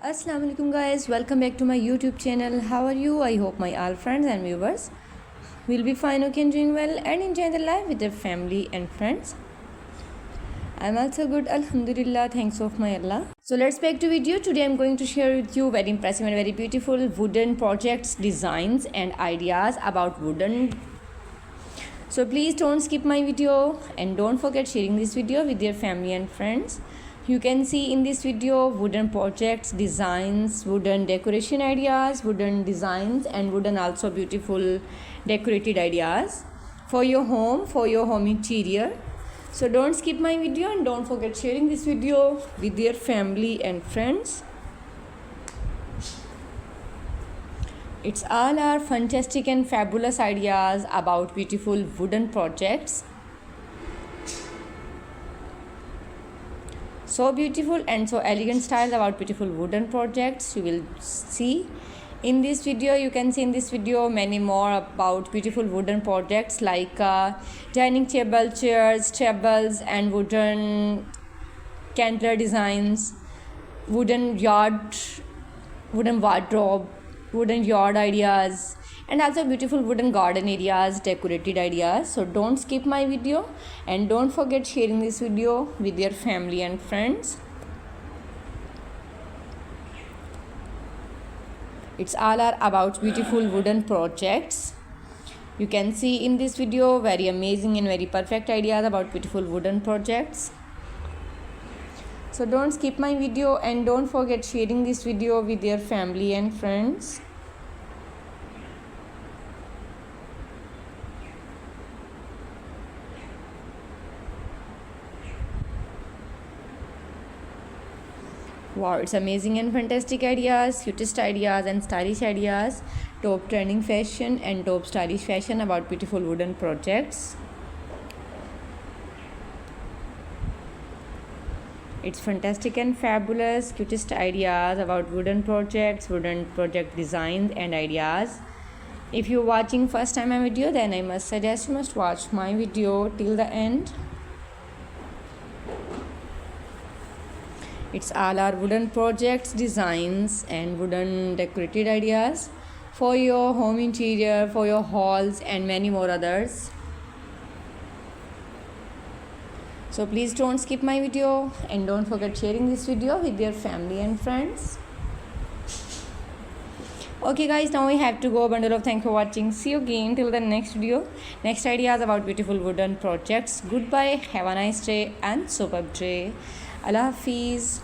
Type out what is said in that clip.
Assalamu alaikum guys, welcome back to my YouTube channel. How are you? I hope my all friends and viewers will be fine, okay, and doing well and enjoying the life with their family and friends. I'm also good, alhamdulillah, thanks of my Allah. So let's back to video. Today I'm going to share with you very impressive and very beautiful wooden projects, designs and ideas about wooden. So please don't skip my video and don't forget sharing this video with your family and friends. You can see in this video wooden projects, designs, wooden decoration ideas, wooden designs and wooden also beautiful decorated ideas for your home interior. So don't skip my video and don't forget sharing this video with your family and friends. It's all our fantastic and fabulous ideas about beautiful wooden projects. So beautiful and so elegant styles about beautiful wooden projects you will see in this video. You can see in this video many more about beautiful wooden projects like dining table, chairs, tables and wooden candler designs, wooden wardrobe, wooden yard ideas and also beautiful wooden garden areas, decorated ideas. So don't skip my video and don't forget sharing this video with your family and friends. It's all about beautiful wooden projects. You can see in this video very amazing and very perfect ideas about beautiful wooden projects. So don't skip my video and don't forget sharing this video with your family and friends. Wow, it's amazing and fantastic ideas, cutest ideas and stylish ideas, top trending fashion and top stylish fashion about beautiful wooden projects. It's fantastic and fabulous, cutest ideas about wooden projects, wooden project designs and ideas. If you're watching first time my video, then I must suggest you must watch my video till the end. It's all our wooden projects, designs and wooden decorated ideas for your home interior, for your halls and many more others. So please don't skip my video and don't forget sharing this video with your family and friends. Okay guys, now we have to go. Bundle of thanks for watching. See you again till the next video. Next ideas about beautiful wooden projects. Goodbye, have a nice day and superb day. Allah Hafiz.